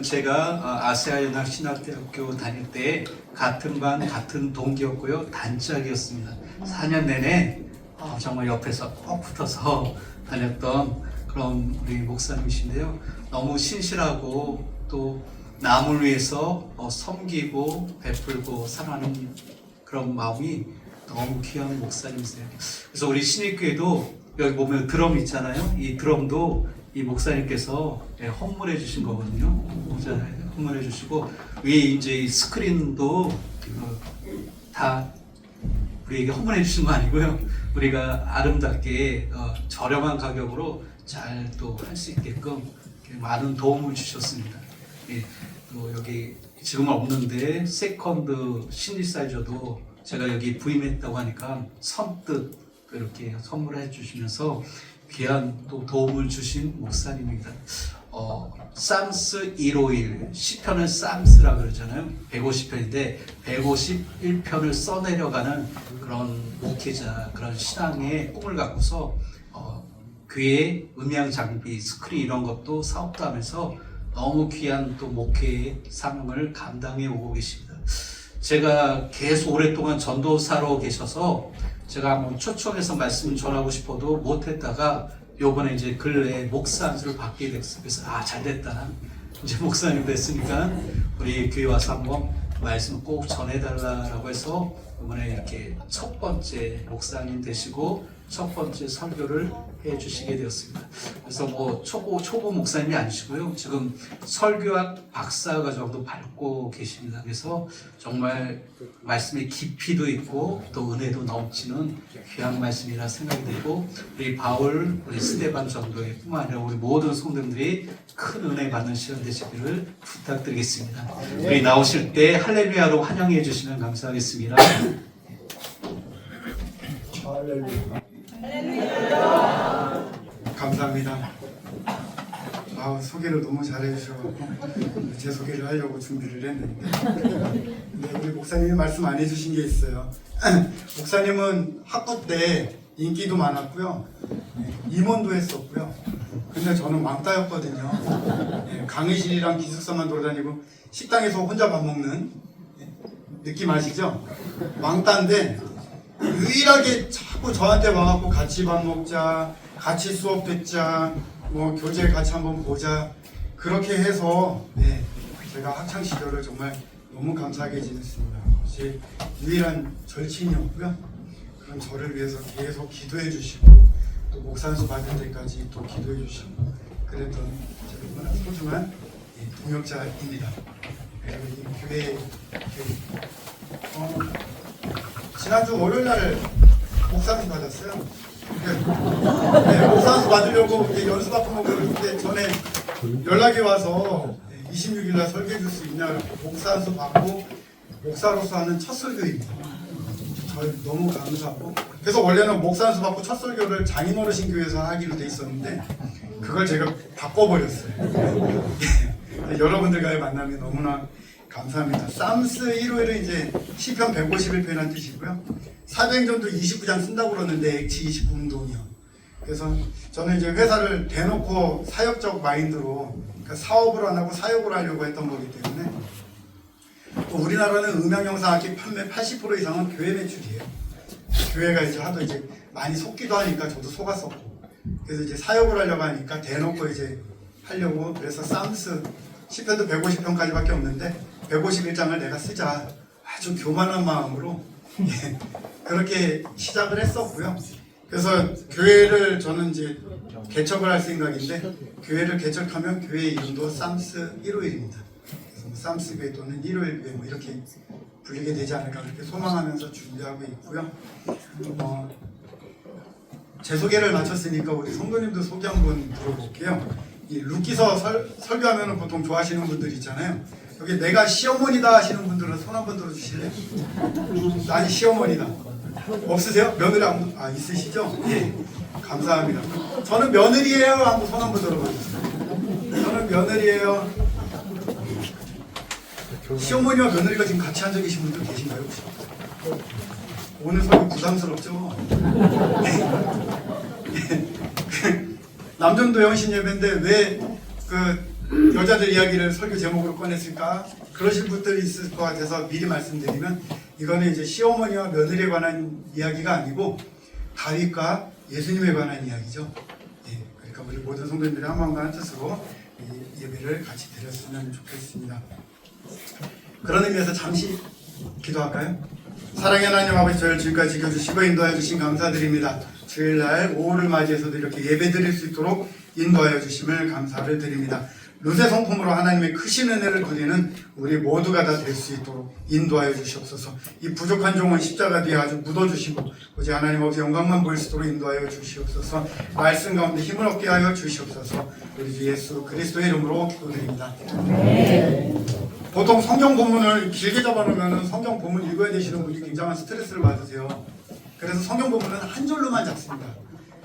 제가 아세아연합신학대학교 다닐 때 같은 반 같은 동기였고요. 단짝이었습니다. 4년 내내 정말 옆에서 꼭 붙어서 다녔던 그런 우리 목사님이신데요. 너무 신실하고 또 남을 위해서 섬기고 베풀고 사랑하는 그런 마음이 너무 귀한 목사님이세요. 그래서 우리 신입교회도 여기 보면 드럼 있잖아요. 이 드럼도 이 목사님께서 헌물해 주신 거거든요. 헌물해 주시고 위에 이제 이 스크린도 다 우리에게 헌물해 주신 거 아니고요. 우리가 아름답게 저렴한 가격으로 잘 또 할 수 있게끔 많은 도움을 주셨습니다. 또 여기 지금은 없는데 세컨드 신디사이저도 제가 여기 부임했다고 하니까 선뜻 이렇게 선물해 주시면서 귀한 또 도움을 주신 목사님입니다. 쌈스 151 시편은 쌈스라 그러잖아요. 150편인데 151편을 써내려가는 그런 목회자, 그런 신앙의 꿈을 갖고서 교회 음향 장비, 스크린 이런 것도 사업도 하면서 너무 귀한 또 목회의 사명을 감당해 오고 계십니다. 제가 계속 오랫동안 전도사로 계셔서 제가 한번 초청해서 말씀 전하고 싶어도 못했다가 요번에 이제 근래에 목사 안수를 받게 됐어요. 그래서 잘됐다. 이제 목사님 됐으니까 우리 교회 와서 한번 말씀 꼭 전해달라고 해서 이번에 이렇게 첫 번째 목사님 되시고 첫 번째 설교를 해주시게 되었습니다. 그래서 뭐 초보 목사님이 아니시고요. 지금 설교학 박사과정도 밟고 계십니다. 그래서 정말 말씀의 깊이도 있고 또 은혜도 넘치는 귀한 말씀이라 생각이 되고 우리 바울, 우리 스데반 전도회 뿐만 아니라 우리 모든 성도들이 큰 은혜 받는 시간 되시기를 부탁드리겠습니다. 우리 나오실 때 할렐루야로 환영해 주시면 감사하겠습니다. 감사합니다. 소개를 너무 잘해주셔서 제 소개를 하려고 준비를 했는데 우리 목사님이 말씀 안 해주신 게 있어요. 목사님은 학부 때 인기도 많았고요. 임원도 했었고요. 근데 저는 왕따였거든요. 강의실이랑 기숙사만 돌아다니고 식당에서 혼자 밥 먹는 느낌 아시죠? 왕따인데 유일하게 자꾸 저한테 와갖고 같이 밥 먹자, 같이 수업 듣자, 뭐 교재 같이 한번 보자 그렇게 해서 제가 학창 시절을 정말 너무 감사하게 지냈습니다. 제 유일한 절친이었고요. 그런 저를 위해서 계속 기도해 주시고 또 목사안수 받을 때까지 또 기도해 주시고 그랬던 제가 너무나 소중한 동역자입니다. 그리고 이 교회 지난주 월요일날 목사안수 받았어요. 목사안수 받으려고 연수받고 그러는데 전에 연락이 와서 26일날 설교해 줄 수 있냐 목사안수 받고 목사로서 하는 첫 설교입니다. 저희 너무 감사하고 그래서 원래는 목사안수 받고 첫 설교를 장인어르신교회에서 하기로 돼 있었는데 그걸 제가 바꿔버렸어요. 여러분들과의 만남이 너무나 감사합니다. 쌈스 1호에는 이제 시편 151편이라는 뜻이고요. 사도행전도 29장 쓴다고 그러는데 액치 29운동이요. 그래서 저는 이제 회사를 대놓고 사역적 마인드로 그러니까 사업을 안 하고 사역을 하려고 했던 거기 때문에 또 우리나라는 음향영상악기 판매 80% 이상은 교회 매출이에요. 교회가 이제 하도 이제 많이 속기도 하니까 저도 속았었고 그래서 이제 사역을 하려고 하니까 대놓고 이제 하려고 그래서 쌈스 시편도 150편까지밖에 없는데 151장을 내가 쓰자 아주 교만한 마음으로 그렇게 시작을 했었고요. 그래서 교회를 저는 이제 개척을 할 생각인데 교회를 개척하면 교회 이름도 쌈스 151입니다. 그래서 쌈스 교회 또는 151 교회 뭐 이렇게 불리게 되지 않을까 그렇게 소망하면서 준비하고 있고요. 제 소개를 마쳤으니까 우리 성도님도 소개 한번 들어볼게요. 이 루키서 설교하면 보통 좋아하시는 분들 있잖아요. 여기 내가 시어머니다 하시는 분들은 손 한번 들어주실래요? 아니 시어머니다 없으세요? 며느리 있으시죠? 예, 감사합니다. 저는 며느리예요. 한번 손 한번 들어봐주세요. 저는 며느리예요. 시어머니와 며느리가 지금 같이 앉아 계신 분들 계신가요? 혹시? 오늘 설교 부담스럽죠? 남정도 영신 예배인데 왜 여자들 이야기를 설교 제목으로 꺼냈을까? 그러실 분들이 있을 것 같아서 미리 말씀드리면 이거는 이제 시어머니와 며느리에 관한 이야기가 아니고 다윗과 예수님에 관한 이야기죠. 예, 그러니까 우리 모든 성도님들이 한 마음과 한 뜻으로 이 예배를 같이 드렸으면 좋겠습니다. 그런 의미에서 잠시 기도할까요? 사랑의 하나님 아버지, 저를 지금까지 지켜주시고 인도하여 주신 감사드립니다. 주일날 오후를 맞이해서도 이렇게 예배 드릴 수 있도록 인도하여 주심을 감사를 드립니다. 룻의 성품으로 하나님의 크신 은혜를 누리는 우리 모두가 다 될 수 있도록 인도하여 주시옵소서. 이 부족한 종은 십자가 뒤에 아주 묻어주시고 오직 하나님 아버지 영광만 보일 수 있도록 인도하여 주시옵소서. 말씀 가운데 힘을 얻게 하여 주시옵소서. 우리 주 예수 그리스도의 이름으로 기도드립니다. 보통 성경 본문을 길게 잡아놓으면 성경 본문 읽어야 되시는 분이 굉장한 스트레스를 받으세요. 그래서 성경 본문은 한 절로만 잡습니다.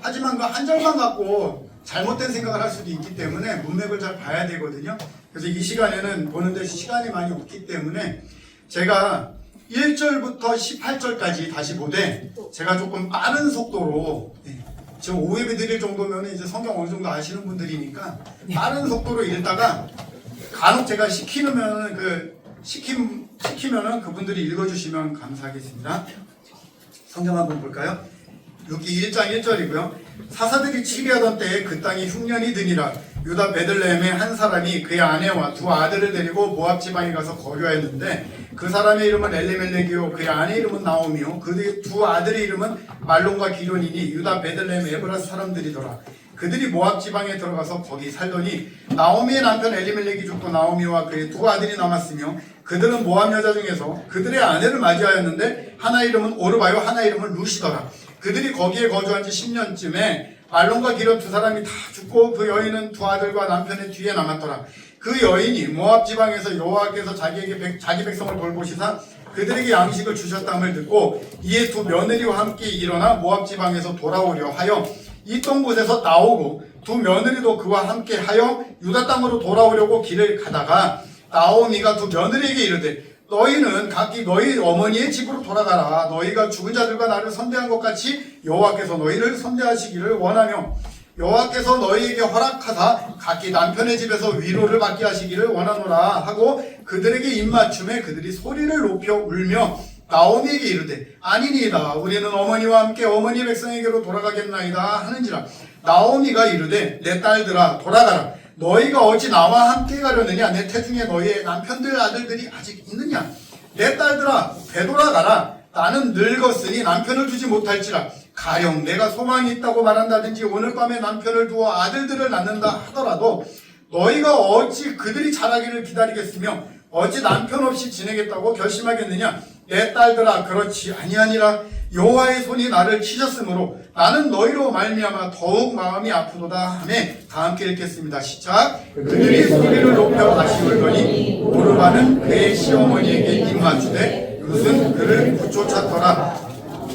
하지만 그 한 절만 갖고 잘못된 생각을 할 수도 있기 때문에 문맥을 잘 봐야 되거든요. 그래서 이 시간에는 보는데 시간이 많이 없기 때문에 제가 1절부터 18절까지 다시 보되 제가 조금 빠른 속도로 지금 5예배 드릴 정도면 이제 성경 어느 정도 아시는 분들이니까 빠른 속도로 읽다가 간혹 제가 시키면은 그분들이 읽어주시면 감사하겠습니다. 성경 한번 볼까요? 룻기 1장 1절이고요. 사사들이 치리하던 때에 그 땅이 흉년이 드니라. 유다 베들레헴의 한 사람이 그의 아내와 두 아들을 데리고 모압 지방에 가서 거류하였는데 그 사람의 이름은 엘리멜렉이요 그의 아내 이름은 나오미요 그의 두 아들의 이름은 말론과 기론이니 유다 베들레헴 에브라스 사람들이더라. 그들이 모압 지방에 들어가서 거기 살더니 나오미의 남편 엘리멜렉이 죽고 나오미와 그의 두 아들이 남았으며 그들은 모압 여자 중에서 그들의 아내를 맞이하였는데 하나 이름은 오르바요 하나 이름은 루시더라. 그들이 거기에 거주한 지 10년쯤에 말론과 기론 두 사람이 다 죽고 그 여인은 두 아들과 남편의 뒤에 남았더라. 그 여인이 모압 지방에서 여호와께서 자기 백성을 돌보시사 그들에게 양식을 주셨다함을 듣고 이에 두 며느리와 함께 일어나 모압 지방에서 돌아오려 하여 있던 곳에서 나오고 두 며느리도 그와 함께 하여 유다 땅으로 돌아오려고 길을 가다가 나오미가 두 며느리에게 이르되 너희는 각기 너희 어머니의 집으로 돌아가라. 너희가 죽은 자들과 나를 선대한 것 같이 여호와께서 너희를 선대하시기를 원하며 여호와께서 너희에게 허락하사 각기 남편의 집에서 위로를 받게 하시기를 원하노라 하고 그들에게 입맞춤에 그들이 소리를 높여 울며 나오미에게 이르되 아니니이다. 우리는 어머니와 함께 어머니 백성에게로 돌아가겠나이다 하는지라. 나오미가 이르되 내 딸들아 돌아가라. 너희가 어찌 나와 함께 가려느냐? 내 태중에 너희의 남편들 아들들이 아직 있느냐? 내 딸들아 되돌아가라. 나는 늙었으니 남편을 두지 못할지라. 가령 내가 소망이 있다고 말한다든지 오늘 밤에 남편을 두어 아들들을 낳는다 하더라도 너희가 어찌 그들이 자라기를 기다리겠으며 어찌 남편 없이 지내겠다고 결심하겠느냐? 내 딸들아 그렇지 아니하니라. 여호와의 손이 나를 치셨으므로 나는 너희로 말미암아 더욱 마음이 아프도다 하며 다 함께 읽겠습니다. 시작. 그들이 소리를 높여 다시 울더니 오르바는 그의 시어머니에게 입맞추되 룻은 그를 붙쫓았더라.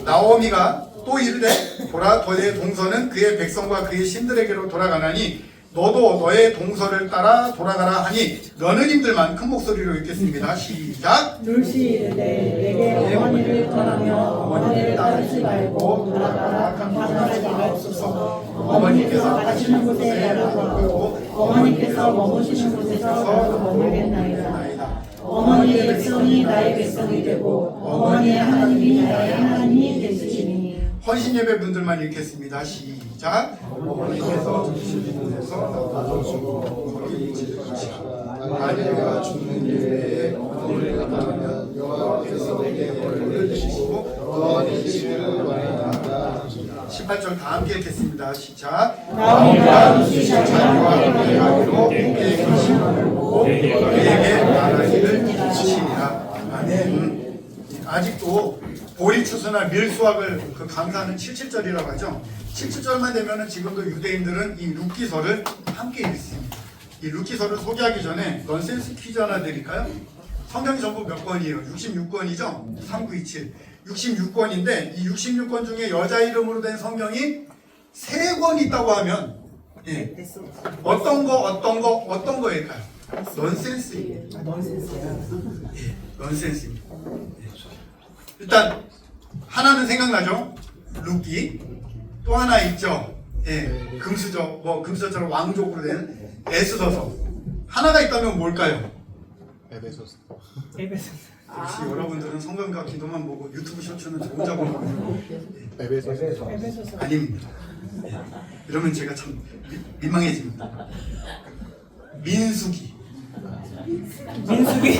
나오미가 또 이르되 보라 너의 동서는 그의 백성과 그의 신들에게로 돌아가나니 너도 너의 동서를 따라 돌아가라 하니 너는 힘들만 큰 목소리로 읽겠습니다. 시작. 룻이 이르되 내게 어머니를 떠나며 어머니를 따르지 말고 돌아가라. 강파하지 마옵소서. 어머니께서 가시는 곳에 나를 걸고 어머니께서 머무시는 곳에서 나도 머물겠나이다. 어머니의 백성이 나의 백성이 되고 어머니의 하나님이 나의 하나님이 되시리니. 헌신 예배 분들만 읽겠습니다. 시작. 어머니께서 주신 곳에서 나도 주고 거기 있을 것이라. 아내가 죽는 일에 어머니를 떠나면 여호와께서 내게 벌을 내리시고 너희 집을 원하다. 18절 다 함께 읽겠습니다. 시작. 나오미가 룻이 자기와 함께 가기로 그에게 결심을 보고 그에게 말하기를 지시니라. 아멘. 아직도 보리추수나 밀수확을 감사하는 77절이라고 하죠. 77절만 되면은 지금도 유대인들은 이 룻기서를 함께 읽습니다. 이 룻기서를 소개하기 전에 넌센스 퀴즈 하나 드릴까요? 성경이 전부 몇 권이에요? 66권이죠? 3927 66권인데 이 66권 중에 여자 이름으로 된 성경이 3권 있다고 하면 어떤 거일까요? 넌센스예요. 넌센스입니다. 일단 하나는 생각나죠? 룻기. 또 하나 있죠. 금수저, 금수저처럼 왕족으로 된 에스더서 하나가 있다면 뭘까요? 에베소서. 역시 여러분들은 성경과 기도만 보고 유튜브 쇼츠는 좋은 작업을 에베소서. 아닙니다. 이러면 제가 참 민망해집니다. 민수기. 민숙이.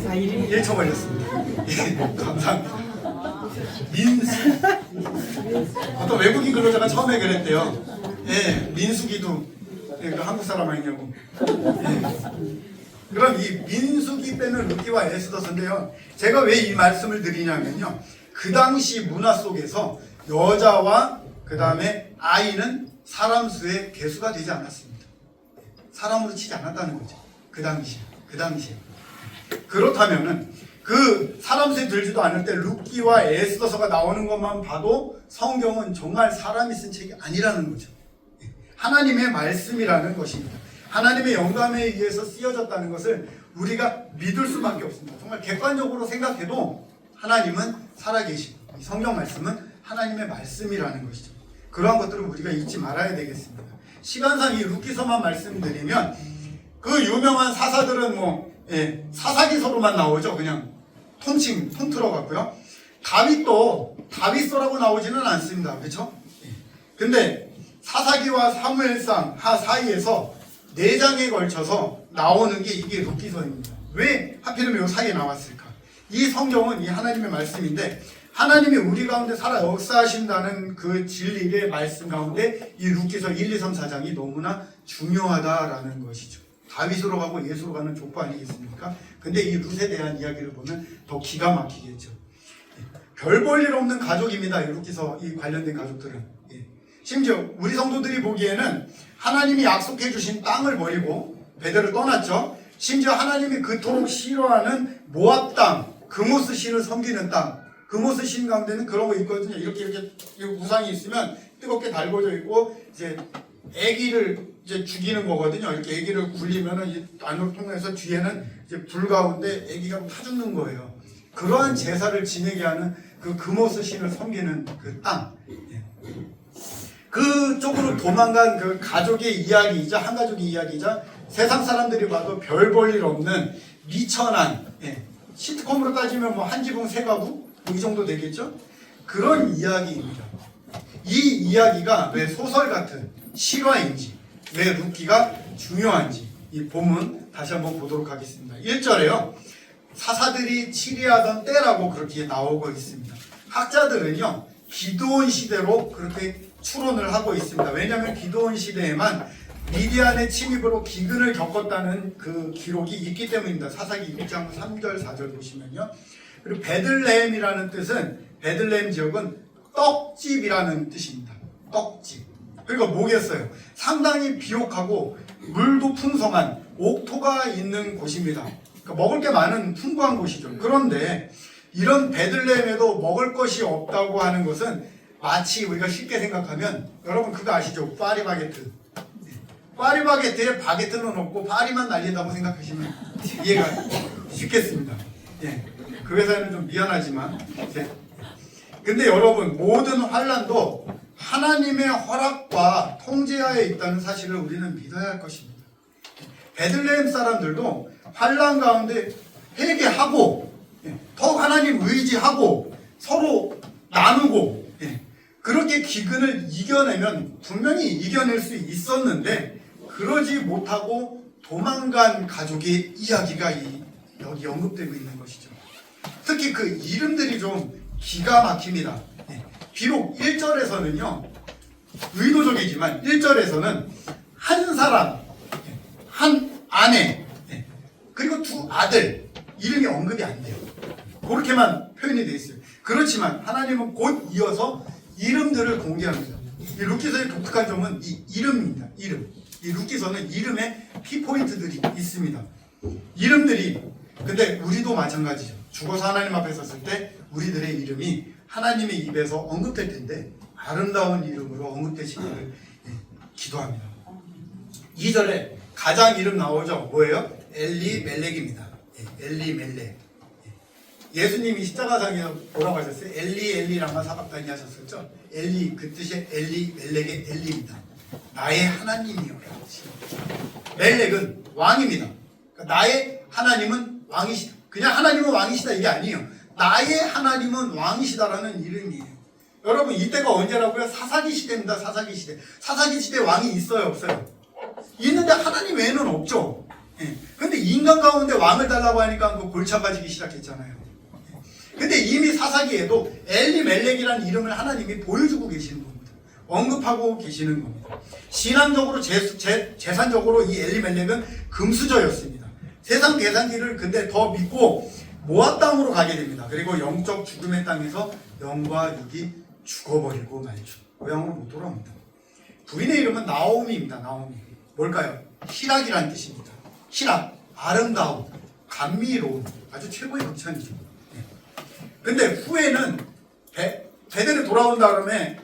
아 이름이 1초 걸렸습니다. 예, 감사합니다. 민수기. 어떤 외국인 근로자가 처음에 그랬대요. 예, 민수기도 예, 그 한국 사람 아니냐고. 예. 그럼 이 민수기 빼는 루키와 에스더서인데요. 제가 왜 이 말씀을 드리냐면요. 그 당시 문화 속에서 여자와 그 다음에 아이는 사람 수의 개수가 되지 않았습니다. 사람으로 치지 않았다는 거죠. 그 당시에. 그렇다면은 그 사람 수에 들지도 않을 때 루키와 에스더서가 나오는 것만 봐도 성경은 정말 사람이 쓴 책이 아니라는 거죠. 하나님의 말씀이라는 것입니다. 하나님의 영감에 의해서 쓰여졌다는 것을 우리가 믿을 수밖에 없습니다. 정말 객관적으로 생각해도 하나님은 살아계시고 이 성경 말씀은 하나님의 말씀이라는 것이죠. 그러한 것들을 우리가 잊지 말아야 되겠습니다. 시간상 이 루키서만 말씀드리면 그 유명한 사사들은 사사기서로만 나오죠. 그냥 통틀어 갖고요. 다윗도 다윗서라고 나오지는 않습니다. 그렇죠? 근데 사사기와 사무엘상 사이에서 4장에 걸쳐서 나오는 게 이게 루키서입니다. 왜 하필이면 이 사이에 나왔을까? 이 성경은 이 하나님의 말씀인데 하나님이 우리 가운데 살아 역사하신다는 그 진리의 말씀 가운데 이 루키서 1, 2, 3, 4장이 너무나 중요하다라는 것이죠. 다윗으로 가고 예수로 가는 족보 아니겠습니까? 근데 이 룻에 대한 이야기를 보면 더 기가 막히겠죠. 별 볼 일 없는 가족입니다. 이 루키서 이 관련된 가족들은. 심지어 우리 성도들이 보기에는 하나님이 약속해 주신 땅을 버리고 베델을 떠났죠. 심지어 하나님이 그토록 싫어하는 모압 땅, 그모스 신을 섬기는 땅, 그모스 신 가운데는 그런 거 있거든요. 이렇게 우상이 있으면 뜨겁게 달궈져 있고 이제 애기를 이제 죽이는 거거든요. 이렇게 애기를 굴리면은 이 안으로 통해서 뒤에는 이제 불 가운데 애기가 타 죽는 거예요. 그러한 제사를 지내게 하는 그 그모스 신을 섬기는 그 땅. 그쪽으로 도망간 그 가족의 이야기이자 한 가족의 이야기이자 세상 사람들이 봐도 별 볼 일 없는 미천한 시트콤으로 따지면 뭐 한 지붕 세 가구 이 정도 되겠죠? 그런 이야기입니다. 이 이야기가 왜 소설 같은 실화인지 왜 루키가 중요한지 이 본문 다시 한번 보도록 하겠습니다. 1절에요. 사사들이 치리하던 때라고 그렇게 나오고 있습니다. 학자들은요. 기드온 시대로 그렇게 추론을 하고 있습니다. 왜냐하면 기드온 시대에만 미디안의 침입으로 기근을 겪었다는 그 기록이 있기 때문입니다. 사사기 6장 3절 4절 보시면요. 그리고 베들레헴이라는 뜻은 베들레헴 지역은 떡집이라는 뜻입니다. 떡집. 그러니까 뭐겠어요? 상당히 비옥하고 물도 풍성한 옥토가 있는 곳입니다. 그러니까 먹을 게 많은 풍부한 곳이죠. 그런데 이런 베들레헴에도 먹을 것이 없다고 하는 것은 마치 우리가 쉽게 생각하면 여러분 그거 아시죠? 파리바게트. 파리바게트에 바게트는 없고 파리만 날린다고 생각하시면 이해가 쉽겠습니다. 그 회사에는 좀 미안하지만 근데 여러분 모든 환란도 하나님의 허락과 통제하에 있다는 사실을 우리는 믿어야 할 것입니다. 베들레헴 사람들도 환란 가운데 회개하고 더 하나님 의지하고 서로 나누고 그렇게 기근을 이겨내면 분명히 이겨낼 수 있었는데 그러지 못하고 도망간 가족의 이야기가 여기 언급되고 있는 것이죠. 특히 그 이름들이 좀 기가 막힙니다. 비록 1절에서는요 의도적이지만 1절에서는 한 사람, 한 아내 그리고 두 아들 이름이 언급이 안 돼요. 그렇게만 표현이 되어 있어요. 그렇지만 하나님은 곧 이어서 이름들을 공개합니다. 이 루키서의 독특한 점은 이 이름입니다. 이름. 이 루키서는 이름에 키포인트들이 있습니다. 이름들이 근데 우리도 마찬가지죠. 죽어서 하나님 앞에 섰을 때 우리들의 이름이 하나님의 입에서 언급될 텐데 아름다운 이름으로 언급되시기를 기도합니다. 2절에 가장 이름 나오죠. 뭐예요? 엘리멜렉입니다. 엘리멜렉. 예수님이 십자가상에서 뭐라고 하셨어요? 엘리 라마 사박다니 하셨었죠? 엘리 그 뜻이 엘리멜렉의 엘리입니다. 나의 하나님이요. 멜렉은 왕입니다. 그러니까 나의 하나님은 왕이시다. 그냥 하나님은 왕이시다 이게 아니에요. 나의 하나님은 왕이시다라는 이름이에요. 여러분 이때가 언제라고요? 사사기 시대입니다. 사사기 시대. 사사기 시대 왕이 있어요, 없어요? 있는데 하나님 외에는 없죠. 예. 근데 인간 가운데 왕을 달라고 하니까 그 골차 가지기 시작했잖아요. 근데 이미 사사기에도 엘리멜렉이라는 이름을 하나님이 보여주고 계시는 겁니다. 언급하고 계시는 겁니다. 신앙적으로 재산적으로 이 엘리멜렉은 금수저였습니다. 세상 계산기를 근데 더 믿고 모압 땅으로 가게 됩니다. 그리고 영적 죽음의 땅에서 영과 육이 죽어버리고 말죠. 고향으로 못 돌아옵니다. 부인의 이름은 나오미입니다. 나오미. 뭘까요? 희락이라는 뜻입니다. 희락, 아름다움, 감미로움, 아주 최고의 극찬이죠. 네. 근데 후에는 베델에 돌아온다 그러면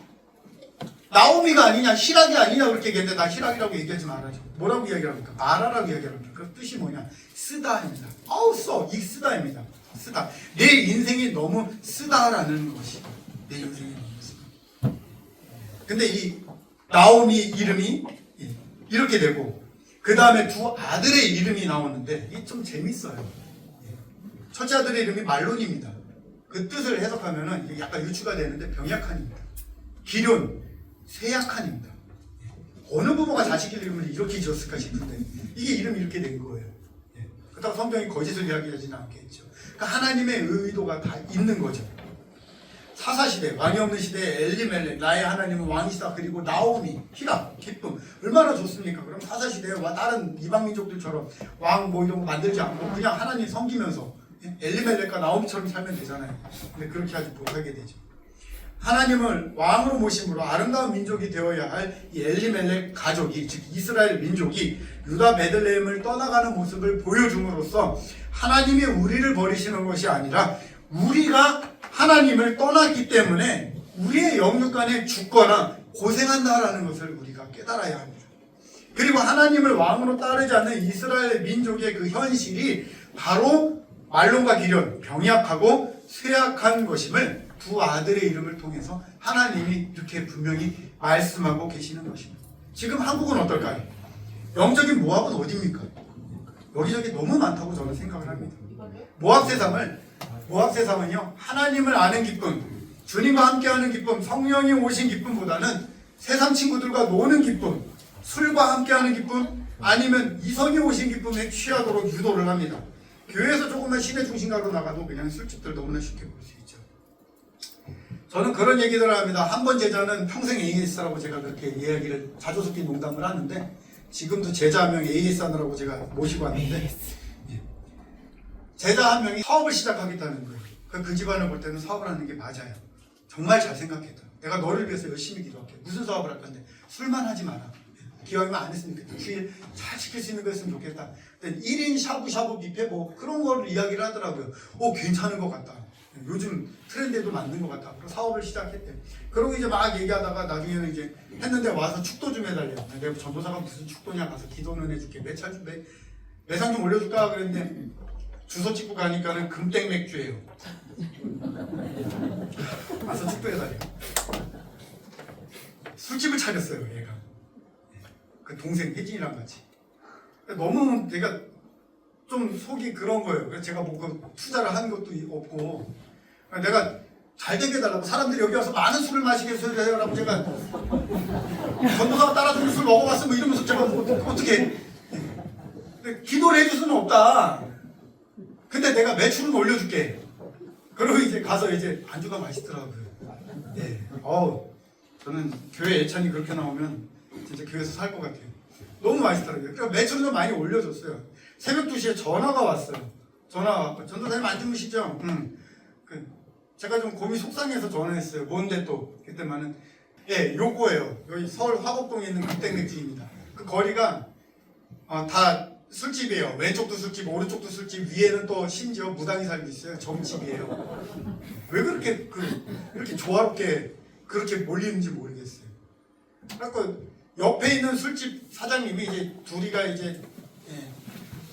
나오미가 아니냐, 희락이 아니냐 그렇게 얘기했는데 나 희락이라고 얘기하지 말아줘. 뭐라고 이야기합니까? 말하라고 이야기합니까? 그 뜻이 뭐냐? 쓰다입니다. 이 쓰다입니다. 쓰다. 내 인생이 너무 쓰다라는 것이 내 인생이 너무 쓰다. 근데 이 나오미 이름이 이렇게 되고 그 다음에 두 아들의 이름이 나오는데 이게 좀 재밌어요. 첫째 아들의 이름이 말론입니다. 그 뜻을 해석하면은 이게 약간 유추가 되는데 병약한입니다. 기륜, 쇠약한입니다. 어느 부모가 자식 이름을 이렇게 지었을까 싶은데 이게 이름이 이렇게 된 거예요. 그렇다고 성경이 거짓을 이야기하지는 않겠죠. 그러니까 하나님의 의도가 다 있는 거죠. 사사시대, 왕이 없는 시대에 엘리멜렉, 나의 하나님은 왕이시다. 그리고 나오미, 희락, 기쁨. 얼마나 좋습니까? 그럼 사사시대와 다른 이방민족들처럼 왕 뭐 이런 거 만들지 않고 그냥 하나님 섬기면서 엘리멜렉과 나오미처럼 살면 되잖아요. 근데 그렇게 하지 못하게 되죠. 하나님을 왕으로 모심으로 아름다운 민족이 되어야 할 이 엘리멜렉 가족이, 즉 이스라엘 민족이 유다 베들레헴을 떠나가는 모습을 보여줌으로써 하나님이 우리를 버리시는 것이 아니라 우리가 하나님을 떠났기 때문에 우리의 영육간에 죽거나 고생한다라는 것을 우리가 깨달아야 합니다. 그리고 하나님을 왕으로 따르지 않는 이스라엘 민족의 그 현실이 바로 말론과 기련, 병약하고 쇠약한 것임을 두 아들의 이름을 통해서 하나님이 이렇게 분명히 말씀하고 계시는 것입니다. 지금 한국은 어떨까요? 영적인 모압은 어디입니까? 여기저기 너무 많다고 저는 생각을 합니다. 모압 세상은요, 하나님을 아는 기쁨, 주님과 함께하는 기쁨, 성령이 오신 기쁨보다는 세상 친구들과 노는 기쁨, 술과 함께하는 기쁨, 아니면 이성이 오신 기쁨에 취하도록 유도를 합니다. 교회에서 조금만 시내 중심가로 나가도 그냥 술집들 너무나 쉽게 볼 수 있죠. 저는 그런 얘기들을 합니다. 한 번 제자는 평생 AS라고 제가 그렇게 이야기를 자주 섞인 농담을 하는데 지금도 제자 한 명 AS 하느라고 제가 모시고 왔는데 제자 한 명이 사업을 시작하겠다는 거예요. 그 집안을 볼 때는 사업을 하는 게 맞아요. 정말 잘 생각했다. 내가 너를 위해서 열심히 기도할게. 무슨 사업을 할 건데? 술만 하지 마라. 기왕이면 안 했으면 좋겠다. 주일 잘 지킬 수 있는 거였으면 좋겠다. 1인 샤브샤브 뷔페 뭐 그런 걸 이야기를 하더라고요. 괜찮은 것 같다. 요즘 트렌드에도 맞는 것 같다. 그래서 사업을 시작했대. 그러고 이제 막 얘기하다가 나중에는 이제 했는데 와서 축도 좀 해달래. 내가 전도사가 무슨 축도냐 가서 기도는 해줄게. 매상 좀 올려줄까 그랬는데 주소 찍고 가니까는 금땡 맥주예요. 와서 축도 해달래. 술집을 차렸어요 얘가. 그 동생 혜진이랑 같이. 너무 내가 좀 속이 그런 거예요. 그래서 제가 뭐 그 투자를 하는 것도 없고 내가 잘 되게 해달라고 사람들이 여기 와서 많은 술을 마시게 해달라고 제가 전도사가 따라주는 술 먹어봤어 뭐 이러면서 제가 어떻게 기도를 해줄 수는 없다. 근데 내가 매출은 올려줄게. 그리고 이제 가서 이제 안주가 맛있더라고요. 네. 저는 교회 예찬이 그렇게 나오면 진짜 교회에서 살 것 같아요. 너무 맛있더라고요. 그러니까 매출은 좀 많이 올려줬어요. 새벽 2시에 전화가 왔어요. 전화가 왔고 전도사님 안 주무시죠? 제가 좀 고민이 속상해서 전화했어요. 뭔데 또? 그때만은 요거예요. 여기 서울 화곡동에 있는 금땡맥주입니다. 그 거리가 다 술집이에요. 왼쪽도 술집, 오른쪽도 술집, 위에는 또 심지어 무당이 살고 있어요. 점집이에요. 왜 그렇게 이렇게 조화롭게 그렇게 몰리는지 모르겠어요. 그래서 옆에 있는 술집 사장님이 이제 둘이가 이제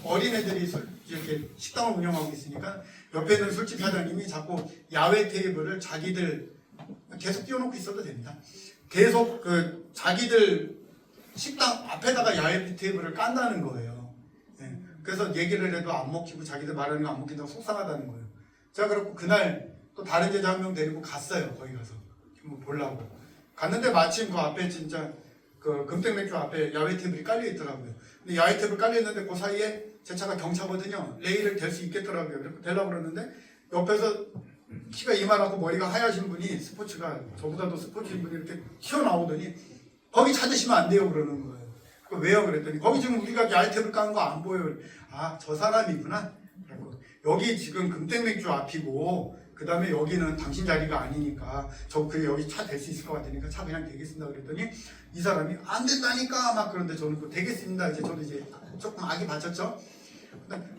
어린애들이 이렇게 식당을 운영하고 있으니까 옆에 있는 술집 사장님이 자꾸 야외 테이블을 자기들 계속 띄워놓고 있어도 됩니다. 계속 자기들 식당 앞에다가 야외 테이블을 깐다는 거예요. 예. 그래서 얘기를 해도 안 먹히고 자기들 말하는 거 안 먹힌다고 속상하다는 거예요. 제가 그렇고 그날 또 다른 제자 한 명 데리고 갔어요. 거기 가서 뭐 보려고 갔는데 마침 그 앞에 진짜 그 금땡맥주 앞에 야외 테이블이 깔려 있더라고요. 근데 야외 테이블 깔려 있는데 그 사이에 제 차가 경차거든요. 레일을 댈 수 있겠더라고요. 그래서 대려고 그러는데 옆에서 키가 이만하고 머리가 하얗신 분이 스포츠가 저보다도 스포츠인 분이 이렇게 튀어나오더니 거기 찾으시면 안 돼요 그러는 거예요. 왜요? 그랬더니 거기 지금 우리가 야외 테이블 까는 거 안 보여요. 아, 저 사람이구나. 그래서 여기 지금 금땡맥주 앞이고 그 다음에 여기는 당신 자리가 아니니까 저 그 여기 차 댈 수 있을 것 같으니까 차 그냥 대겠습니다 그랬더니 이 사람이 안 된다니까 막 그런데 저는 그 대겠습니다. 이제 저도 이제 조금 악이 받쳤죠.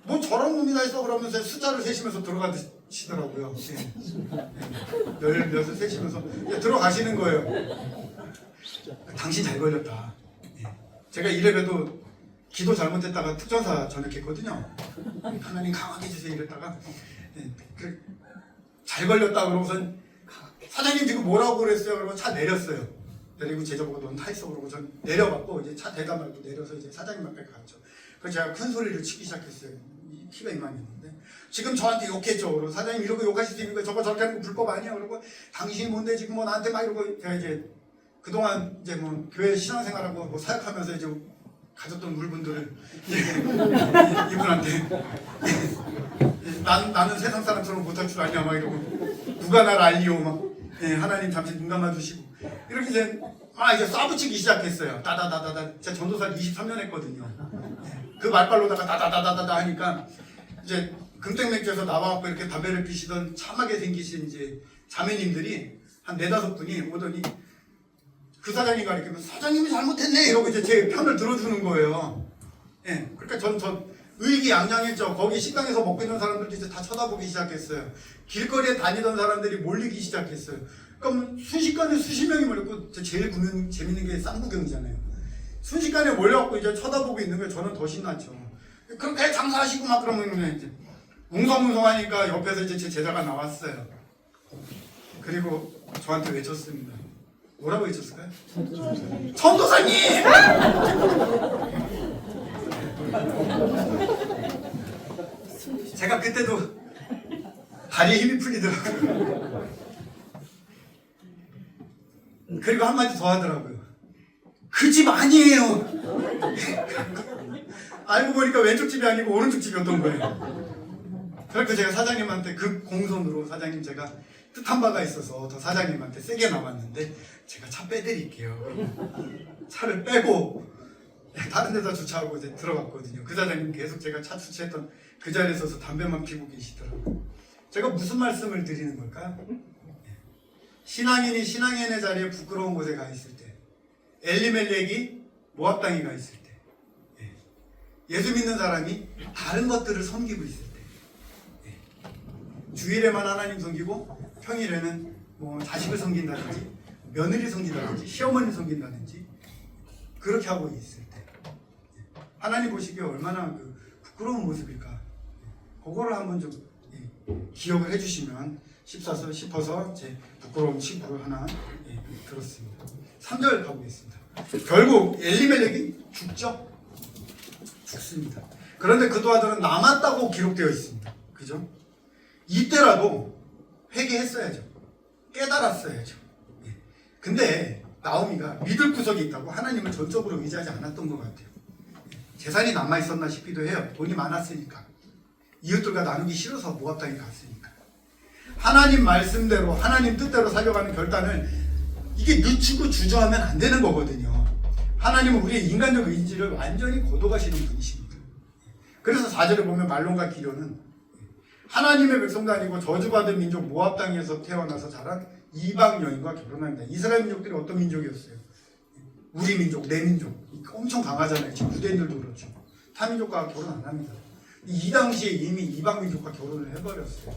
뭐 저런 놈이 다 있어 그러면서 숫자를 세시면서 들어가시더라고요. 몇을 세시면서 들어가시는 거예요. 당신 잘 걸렸다. 제가 이래봬도 기도 잘못했다가 특전사 전역했거든요. 하나님 강하게 해주세요 이랬다가 잘 걸렸다 그러고선 사장님 지금 뭐라고 그랬어요? 그러고 차 내렸어요. 내리고 제자보고 넌 타 있어 그러고 전 내려갔고 이제 차 대다 말고 내려서 이제 사장님 앞까지 갔죠. 그래서 제가 큰 소리를 치기 시작했어요. 키가 이만했는데 지금 저한테 욕했죠. 그러고 사장님 이러고 욕하실 수 있는 거 저거 저렇게 하는 거 불법 아니에요? 그러고 당신이 뭔데 지금 뭐 나한테 막 이러고 제가 이제 그동안 이제 뭐 교회 신앙생활하고 뭐 사역하면서 이제 가졌던 물분들을 이분한테 나는 세상 사람처럼 못할 줄 아냐 막 이러고 누가 나를 알리오 막 하나님 잠시 눈 감아주시고 이렇게 이제 이제 쏴붙이기 시작했어요. 따다다다다. 제가 전도사 23년 했거든요. 그 말발로다가 다다다다다 하니까 이제 금땡맥주에서 나와갖고 이렇게 담배를 피시던 참하게 생기신 이제 자매님들이 한 4-5분이 오더니 그 사장님 가리키면 사장님이 잘못했네 이러고 이제 제 편을 들어주는 거예요. 예, 그러니까 전 의기양양했죠. 거기 식당에서 먹고 있는 사람들도 이제 다 쳐다보기 시작했어요. 길거리에 다니던 사람들이 몰리기 시작했어요. 그러니까 순식간에 수십 명이 몰렸고 제일 재밌는 게 쌍구경이잖아요. 순식간에 몰려갖고 이제 쳐다보고 있는 게 저는 더 신났죠. 그렇게 장사하시고 막 그러면 이제 웅성웅성하니까 옆에서 이제 제 제자가 나왔어요. 그리고 저한테 외쳤습니다. 뭐라고 외쳤을까요? 전도사님! 제가 그때도 다리에 힘이 풀리더라고요. 그리고 한마디 더 하더라고요. 그 집 아니에요. 알고 보니까 왼쪽 집이 아니고 오른쪽 집이었던 거예요. 그래서 제가 사장님한테 그 공손으로 사장님 제가 뜻한 바가 있어서 더 사장님한테 세게 나왔는데 제가 차 빼드릴게요. 차를 빼고 다른 데다 주차하고 이제 들어갔거든요. 그 사장님 계속 제가 차 주차했던 그 자리에 서서 담배만 피고 계시더라고요. 제가 무슨 말씀을 드리는 걸까요? 신앙인이 신앙인의 자리에 부끄러운 곳에 가 있을 때, 엘리멜렉이 모압 땅에 가 있을 때, 예수 믿는 사람이 다른 것들을 섬기고 있을 때, 주일에만 하나님 섬기고 평일에는 뭐 자식을 섬긴다든지 며느리 섬긴다든지 시어머니 섬긴다든지 그렇게 하고 있을 때 하나님 보시기에 얼마나 그 부끄러운 모습일까. 그거를 한번 좀 기억을 해주시면 싶어서 제 부끄러운 친구를 하나 들었습니다. 3절 가보겠습니다. 결국 엘리멜렉이 죽죠? 죽습니다. 그런데 그 도아들은 남았다고 기록되어 있습니다. 그죠? 이때라도 회개했어야죠. 깨달았어야죠. 근데 나오미가 믿을 구석이 있다고 하나님을 전적으로 의지하지 않았던 것 같아요. 재산이 남아있었나 싶기도 해요. 돈이 많았으니까. 이웃들과 나누기 싫어서 모압 땅에 갔으니까. 하나님 말씀대로 하나님 뜻대로 살려가는 결단을 이게 늦추고 주저하면 안 되는 거거든요. 하나님은 우리의 인간적 의지를 완전히 거둬가시는 분이십니다. 그래서 4절에 보면 말론과 기련은 하나님의 백성도 아니고 저주받은 민족 모압 땅에서 태어나서 자란 이방 여인과 결혼합니다. 이스라엘 민족들이 어떤 민족이었어요? 우리 민족, 내 민족 엄청 강하잖아요. 지금 유대인들도 그렇죠. 타민족과 결혼 안 합니다. 이 당시에 이미 이방 민족과 결혼을 해버렸어요.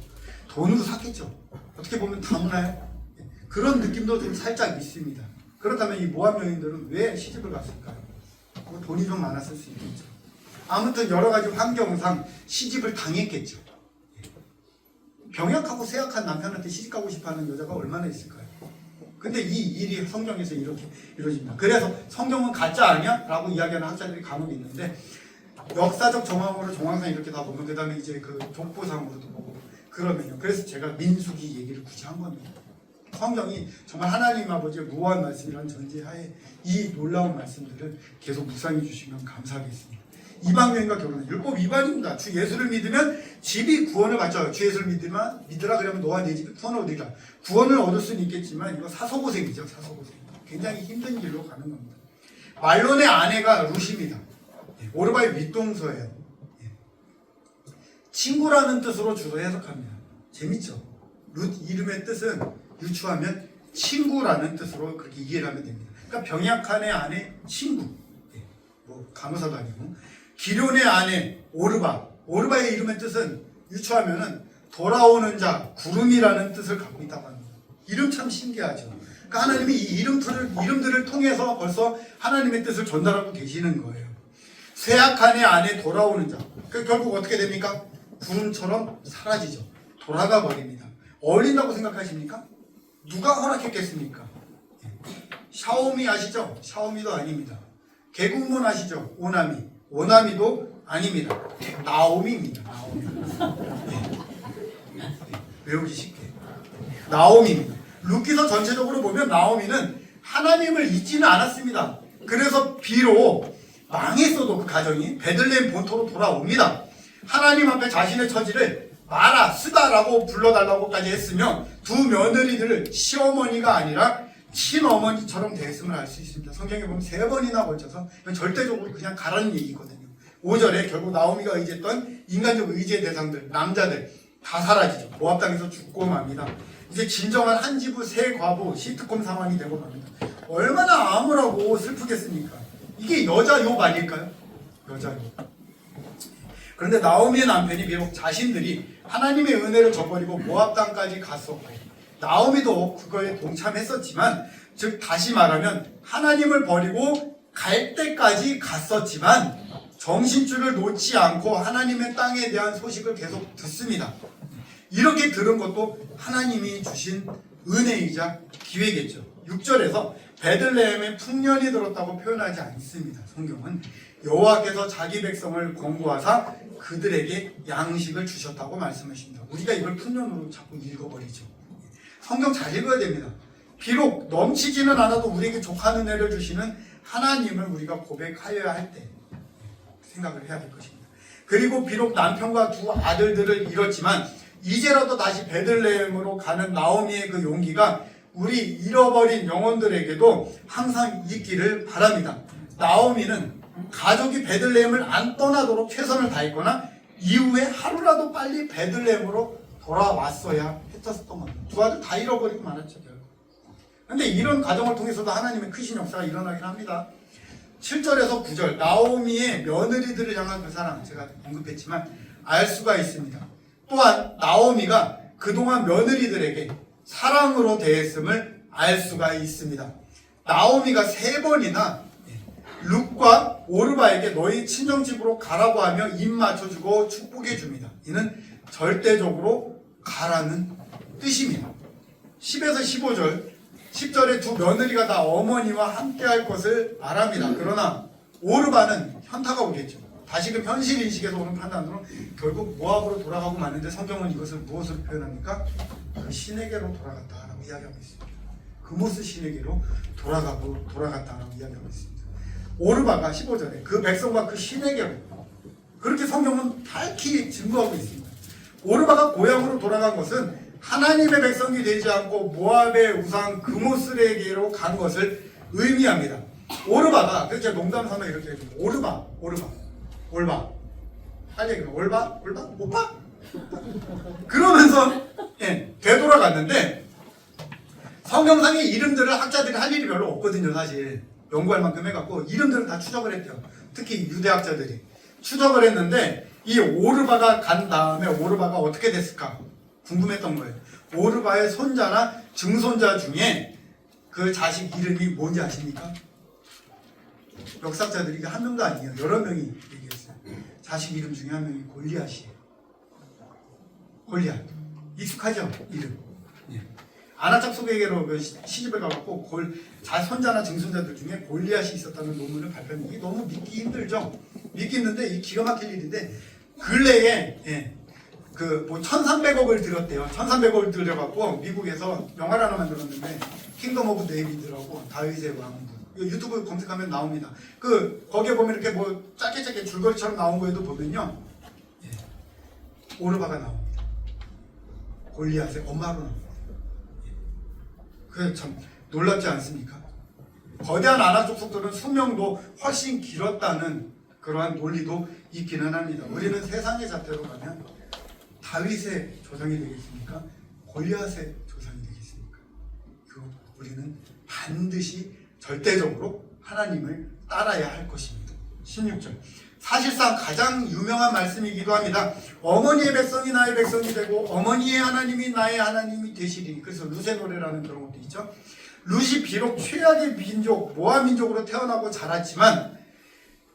돈으로 샀겠죠. 어떻게 보면 다문화요. 그런 느낌도 좀 살짝 있습니다. 그렇다면 이 모압 여인들은 왜 시집을 갔을까요? 돈이 좀 많았을 수 있겠죠. 아무튼 여러 가지 환경상 시집을 당했겠죠. 병약하고 쇠약한 남편한테 시집가고 싶어하는 여자가 얼마나 있을까요? 근데 이 일이 성경에서 이렇게 이루어집니다. 그래서 성경은 가짜 아니야? 라고 이야기하는 학자들이 간혹 있는데 역사적 정황으로 정황상 이렇게 다 보면 그 다음에 이제 그 족보상으로도 보고 그러면요. 그래서 제가 민수기 얘기를 굳이 한 겁니다. 성경이 정말 하나님 아버지의 무한 말씀이라는 전제하에 이 놀라운 말씀들을 계속 묵상해 주시면 감사하겠습니다. 이방인과 결혼은 율법 위반입니다. 주 예수를 믿으면 집이 구원을 받죠. 주 예수를 믿으라 그러면 너와 네 집이 구원을 얻으리라. 구원을 얻을 수는 있겠지만 이거 사소고생이죠. 사소고생. 굉장히 힘든 길로 가는 겁니다. 말론의 아내가 룻입니다. 오르바의 윗동서예요. 친구라는 뜻으로 주로 해석합니다. 재밌죠? 룻 이름의 뜻은 유추하면 친구라는 뜻으로 그렇게 이해를 하면 됩니다. 그러니까 병약한의 아내 친구. 뭐 간호사도 아니고. 기련의 아내 오르바. 오르바의 이름의 뜻은 유추하면은 돌아오는 자, 구름이라는 뜻을 갖고 있다고 합니다. 이름 참 신기하죠. 그러니까 하나님이 이 이름들을 통해서 벌써 하나님의 뜻을 전달하고 계시는 거예요. 쇠약한의 안에 돌아오는 자. 결국 어떻게 됩니까? 구름처럼 사라지죠. 돌아가 버립니다. 어울린다고 생각하십니까? 누가 허락했겠습니까? 샤오미 아시죠? 샤오미도 아닙니다. 개국문 아시죠? 오나미. 오나미도 아닙니다. 나오미입니다. 나오미. 외우기 쉽게. 나오미입니다. 룻기서 전체적으로 보면 나오미는 하나님을 잊지는 않았습니다. 그래서 비록 망했어도 그 가정이 베들레헴 본토로 돌아옵니다. 하나님 앞에 자신의 처지를 마라, 쓰다라고 불러달라고까지 했으며 두 며느리들을 시어머니가 아니라 친어머니처럼 대했음을 알 수 있습니다. 성경에 보면 3번이나 걸쳐서 절대적으로 그냥 가라는 얘기거든요. 5절에 결국 나오미가 의지했던 인간적 의지의 대상들, 남자들 다 사라지죠. 모압 땅에서 죽고 맙니다. 이제 진정한 한 지부 세 과부 시트콤 상황이 되고 맙니다. 얼마나 암울하고 슬프겠습니까? 이게 여자 욕 아닐까요? 여자 욕. 그런데 나오미의 남편이 비록 자신들이 하나님의 은혜를 저버리고 모압 땅까지 갔었고 나오미도 그거에 동참했었지만 즉 다시 말하면 하나님을 버리고 갈 때까지 갔었지만 정신줄을 놓지 않고 하나님의 땅에 대한 소식을 계속 듣습니다. 이렇게 들은 것도 하나님이 주신 은혜이자 기회겠죠. 6절에서 베들레헴에 풍년이 들었다고 표현하지 않습니다. 성경은 여호와께서 자기 백성을 권고하사 그들에게 양식을 주셨다고 말씀하십니다. 우리가 이걸 풍년으로 자꾸 읽어버리죠. 성경 잘 읽어야 됩니다. 비록 넘치지는 않아도 우리에게 족한 은혜를 주시는 하나님을 우리가 고백하여야 할 때 생각을 해야 될 것입니다. 그리고 비록 남편과 두 아들들을 잃었지만 이제라도 다시 베들레헴으로 가는 나오미의 그 용기가 우리 잃어버린 영혼들에게도 항상 있기를 바랍니다. 나오미는 가족이 베들레헴을 안 떠나도록 최선을 다했거나 이후에 하루라도 빨리 베들레헴으로 돌아왔어야 했었던 겁니다. 두 아들 다 잃어버리고 말았죠. 그런데 이런 과정을 통해서도 하나님의 크신 역사가 일어나긴 합니다. 7절에서 9절 나오미의 며느리들을 향한 그 사랑 제가 언급했지만 알 수가 있습니다. 또한 나오미가 그동안 며느리들에게 사랑으로 대했음을 알 수가 있습니다. 나오미가 3번이나 룻과 오르바에게 너희 친정집으로 가라고 하며 입 맞춰주고 축복해 줍니다. 이는 절대적으로 가라는 뜻입니다. 10에서 15절 10절에 두 며느리가 다 어머니와 함께 할 것을 말합니다. 그러나 오르바는 현타가 오겠죠. 다시금 현실 인식에서 오는 판단으로 결국 모압으로 돌아가고 마는데 성경은 이것을 무엇으로 표현합니까? 그 신에게로 돌아갔다라고 이야기하고 있습니다. 그모스 신에게로 돌아갔다라고 이야기하고 있습니다. 오르바가 15절에 그 백성과 그 신에게로 그렇게 성경은 밝히 증거하고 있습니다. 오르바가 고향으로 돌아간 것은 하나님의 백성이 되지 않고 모압의 우상 그모스에게로 간 것을 의미합니다. 오르바가 그래서 농담 삼아 이렇게 해줍니다. 오르바 빨리 얘기해. 오빠? 그러면서 되돌아갔는데 성경상의 이름들을 학자들이 할 일이 별로 없거든요. 사실 연구할 만큼 해갖고 이름들은 다 추적을 했대요. 특히 유대학자들이 추적을 했는데 이 오르바가 간 다음에 오르바가 어떻게 됐을까 궁금했던 거예요. 오르바의 손자나 증손자 중에 그 자식 이름이 뭔지 아십니까? 역사학자들이 이게 한 명도 아니에요. 여러 명이 얘기했어요. 자식 이름 중에 한 명이 골리앗이에요. 골리앗. 익숙하죠? 이름. 아나짝소개계로 그 시집을 가갖고 손자나 증손자들 중에 골리앗이 있었다는 논문을 발표한 게 너무 믿기 힘들죠. 믿기 힘든데 이 기가 막힐 일인데 근래에 그 뭐 1,300억을 들였대요. 1,300억을 들여갖고 미국에서 영화를 하나 만들었는데 킹덤 오브 데이비드라고 다윗의 왕국. 유튜브 검색하면 나옵니다. 거기에 보면 이렇게 뭐 짧게 줄거리처럼 나온 거에도 보면요, 오르바가 나옵니다. 골리앗의 엄마로 나옵니다. 그게 참 놀랍지 않습니까? 거대한 아나족 속들은 수명도 훨씬 길었다는 그러한 논리도 있기는 합니다. 우리는 세상의 잣대로 가면 다윗의 조상이 되겠습니까? 골리앗의 조상이 되겠습니까? 우리는 반드시 절대적으로 하나님을 따라야 할 것입니다. 16절. 사실상 가장 유명한 말씀이기도 합니다. 어머니의 백성이 나의 백성이 되고 어머니의 하나님이 나의 하나님이 되시리니. 그래서 룻의 노래라는 그런 것도 있죠. 룻이 비록 최악의 민족, 모압 민족으로 태어나고 자랐지만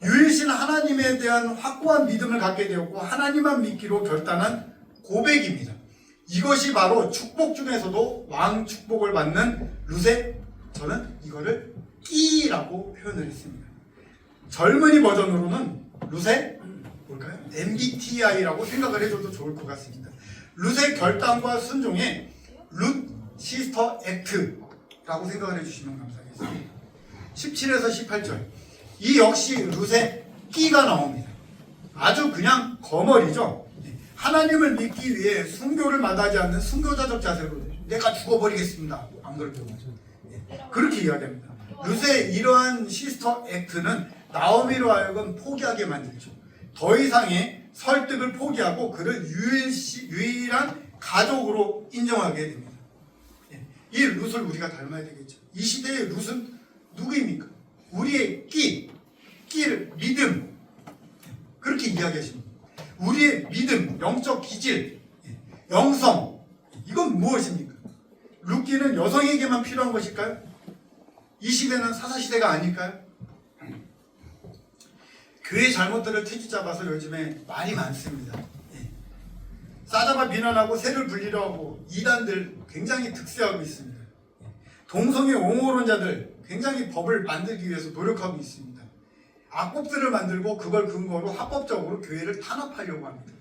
유일신 하나님에 대한 확고한 믿음을 갖게 되었고 하나님만 믿기로 결단한 고백입니다. 이것이 바로 축복 중에서도 왕 축복을 받는 룻의, 저는 이거를 끼라고 표현을 했습니다. 젊은이 버전으로는 룻의 뭘까요? MBTI라고 생각을 해줘도 좋을 것 같습니다. 룻의 결단과 순종에 룻 시스터 액트라고 생각을 해주시면 감사하겠습니다. 17에서 18절. 이 역시 룻의 끼가 나옵니다. 아주 그냥 거머리죠. 하나님을 믿기 위해 순교를 마다하지 않는 순교자적 자세로 내가 죽어버리겠습니다. 안 그럴게요. 그렇게 이야기합니다. 룻의 이러한 시스터 액트는 나오미로 하여금 포기하게 만들죠. 더 이상의 설득을 포기하고 그를 유일한 가족으로 인정하게 됩니다. 이 룻을 우리가 닮아야 되겠죠. 이 시대의 룻은 누구입니까? 우리의 끼를 믿음, 그렇게 이야기하십니다. 우리의 믿음, 영적 기질, 영성, 이건 무엇입니까? 룻기는 여성에게만 필요한 것일까요? 이 시대는 사사시대가 아닐까요? 교회 잘못들을 트집 잡아서 요즘에 말이 많습니다. 싸잡아 비난하고 새를 불리려 하고 이단들 굉장히 득세하고 있습니다. 동성애 옹호론자들 굉장히 법을 만들기 위해서 노력하고 있습니다. 악법들을 만들고 그걸 근거로 합법적으로 교회를 탄압하려고 합니다.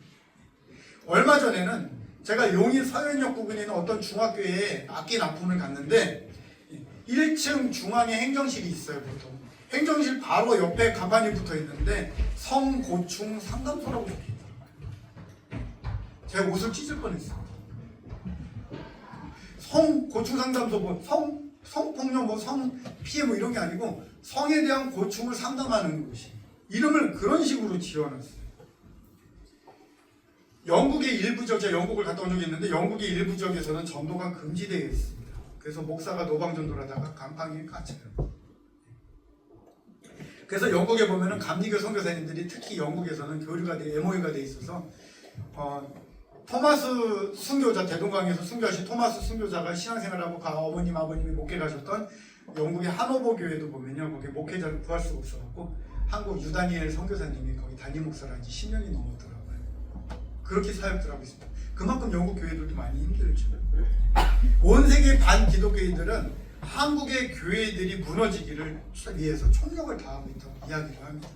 얼마 전에는 제가 용인 서현역 부근에 있는 어떤 중학교에 악기 납품을 갔는데 1층 중앙에 행정실이 있어요. 보통 행정실 바로 옆에 간판이 붙어 있는데 성고충 상담소라고 적혀 있더라고요. 제가 옷을 찢을 뻔했어요. 성고충 상담소, 뭐 성폭력, 뭐 성피해 뭐 이런 게 아니고 성에 대한 고충을 상담하는 곳이, 이름을 그런 식으로 지어놨어요. 영국의 일부 지역, 제가 영국을 갔다 온 적이 있는데 영국의 일부 지역에서는 전도가 금지되어 있습니다. 그래서 목사가 노방전도를 하다가 간판에 갇혀요. 그래서 영국에 보면은 감리교 선교사님들이 특히 영국에서는 교류가 돼, MOU가 돼 있어서 토마스 순교자, 대동강에서 순교하신 토마스 순교자가 신앙생활하고 어머님, 아버님이 목회 가셨던 영국의 하노버 교회도 보면요, 거기 목회자를 구할 수가 없어갖고 한국 유다니엘 선교사님이 거기 담임 목사를 한 지 10년이 넘었더라고요. 그렇게 사역들 하고 있습니다. 그만큼 영국 교회들도 많이 힘들죠. 온 세계 반기독교인들은 한국의 교회들이 무너지기를 위해서 총력을 다하고 있다고 이야기를 합니다.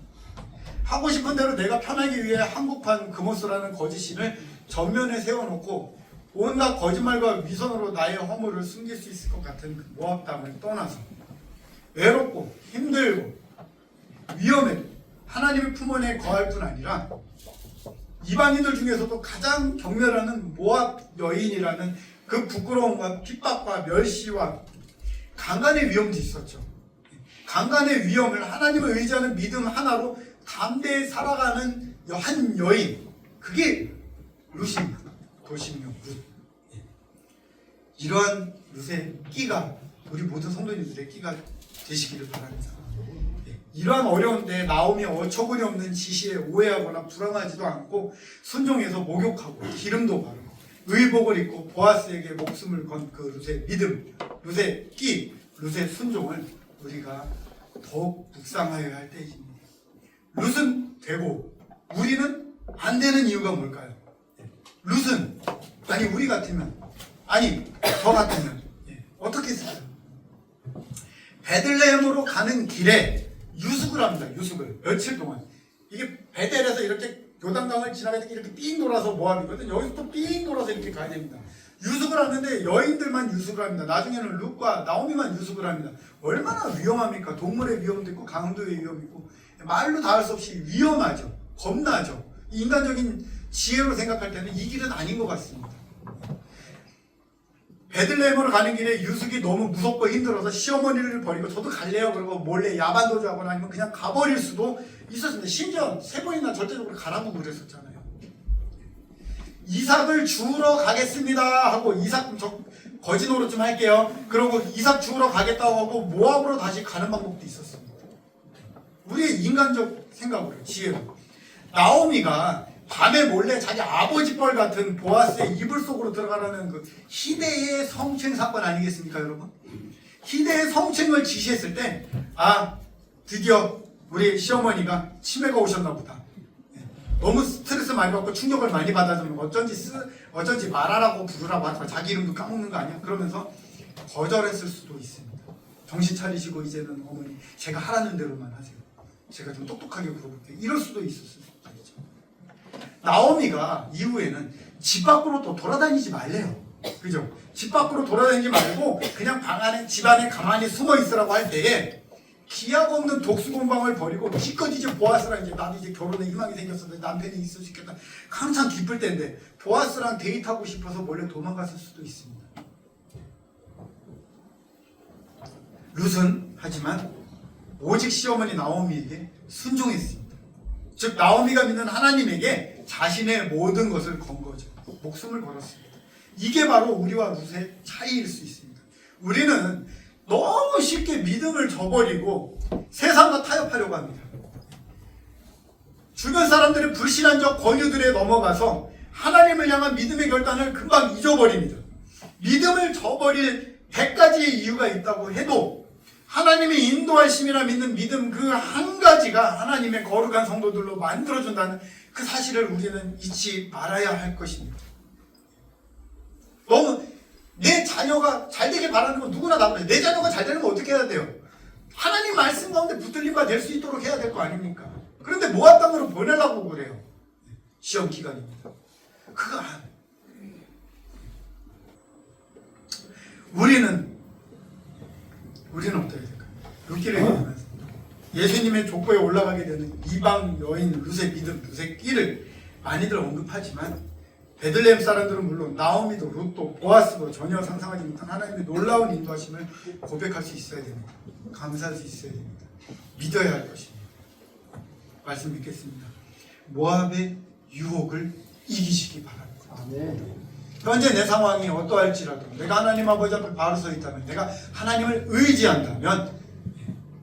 하고 싶은 대로 내가 편하기 위해 한국판 금오스라는 거짓신을 전면에 세워놓고 온갖 거짓말과 위선으로 나의 허물을 숨길 수 있을 것 같은 그 모압담을 떠나서 외롭고 힘들고 위험해 하나님의 품 안에 거할 뿐 아니라 이방인들 중에서도 가장 경멸하는 모압 여인이라는 그 부끄러움과 핍박과 멸시와 강간의 위험도 있었죠. 강간의 위험을 하나님을 의지하는 믿음 하나로 담대히 살아가는 한 여인, 그게 룻입니다. 도심령 룻. 이러한 룻의 끼가 우리 모든 성도님들의 끼가 되시기를 바랍니다. 이러한 어려운 때 나오미 어처구니 없는 지시에 오해하거나 불안하지도 않고 순종해서 목욕하고 기름도 바르고 의복을 입고 보아스에게 목숨을 건 그 룻의 믿음, 룻의 끼, 룻의 순종을 우리가 더욱 묵상하여야 할 때입니다. 룻은 되고 우리는 안 되는 이유가 뭘까요? 룻은, 아니 우리 같으면, 아니 저 같으면 어떻게 했어요? 베들레헴으로 가는 길에 유숙을 합니다. 유숙을 며칠 동안. 이게 베델에서 이렇게 요단강을 지나갈 때 이렇게 삥 돌아서 모압이거든. 여기서 또 삥 돌아서 이렇게 가야 됩니다. 유숙을 하는데 여인들만 유숙을 합니다. 나중에는 룻과 나오미만 유숙을 합니다. 얼마나 위험합니까? 동물의 위험도 있고 강도의 위험이 있고 말로 다 할 수 없이 위험하죠. 겁나죠. 인간적인 지혜로 생각할 때는 이 길은 아닌 것 같습니다. 베들레헴으로 가는 길에 유숙이 너무 무섭고 힘들어서 시어머니를 버리고 저도 갈래요 그러고 몰래 야반도주하거나 아니면 그냥 가버릴 수도 있었습니다. 심지어 3번이나 절대적으로 가라고 그랬었잖아요. 이삭을 주우러 가겠습니다 하고 이삭 거지 노릇 좀 할게요. 그러고 이삭 주우러 가겠다고 하고 모압으로 다시 가는 방법도 있었습니다. 우리의 인간적 생각으로 지혜로 나오미가 밤에 몰래 자기 아버지 뻘 같은 보아스의 이불 속으로 들어가라는 그 희대의 성추행 사건 아니겠습니까, 여러분? 희대의 성추행을 지시했을 때, 아, 드디어 우리 시어머니가 치매가 오셨나 보다. 너무 스트레스 많이 받고 충격을 많이 받아서 어쩐지 말하라고 부르라고 하더라. 자기 이름도 까먹는 거 아니야? 그러면서 거절했을 수도 있습니다. 정신 차리시고 이제는 어머니 제가 하라는 대로만 하세요. 제가 좀 똑똑하게 굴어볼게요. 이럴 수도 있었을 수 있죠. 나오미가 이후에는 집 밖으로 또 돌아다니지 말래요. 그죠? 집 밖으로 돌아다니지 말고 그냥 방 안에 집 안에 가만히 숨어 있으라고 할 때에 기약 없는 독수공방을 버리고 기껏 이제 보아스랑 이제 나도 이제 결혼에 희망이 생겼었는데 남편이 있을 수 있겠다. 한참 기쁠 때인데 보아스랑 데이트하고 싶어서 몰래 도망갔을 수도 있습니다. 룻은 하지만 오직 시어머니 나오미에게 순종했습니다. 즉 나오미가 믿는 하나님에게 자신의 모든 것을 건 거죠. 목숨을 걸었습니다. 이게 바로 우리와 룻의 차이일 수 있습니다. 우리는 너무 쉽게 믿음을 저버리고 세상과 타협하려고 합니다. 주변 사람들의 불신앙적 권유들에 넘어가서 하나님을 향한 믿음의 결단을 금방 잊어버립니다. 믿음을 저버릴 100가지의 이유가 있다고 해도 하나님의 인도하심이라 믿는 믿음 그 한 가지가 하나님의 거룩한 성도들로 만들어준다는 그 사실을 우리는 잊지 말아야 할 것입니다. 너무 내 자녀가 잘 되길 바라는 건 누구나 다 그래요. 내 자녀가 잘 되는 건 어떻게 해야 돼요? 하나님 말씀 가운데 붙들림 바 될 수 있도록 해야 될 거 아닙니까? 그런데 모압 땅으로 보내려고 그래요. 시험 기간입니다. 그거 안. 우리는 어떻게 될까요? 룻기를 얘기하면서 예수님의 족보에 올라가게 되는 이방 여인 룻의 믿음, 룻의 끼를 많이들 언급하지만 베들레헴 사람들은 물론 나오미도 룻도 보아스도 전혀 상상하지 못한 하나님의 놀라운 인도하심을 고백할 수 있어야 됩니다. 감사할 수 있어야 됩니다. 믿어야 할 것입니다. 말씀 믿겠습니다. 모압의 유혹을 이기시기 바랍니다. 현재 내 상황이 어떠할지라도 내가 하나님 아버지 앞에 바로 서 있다면 내가 하나님을 의지한다면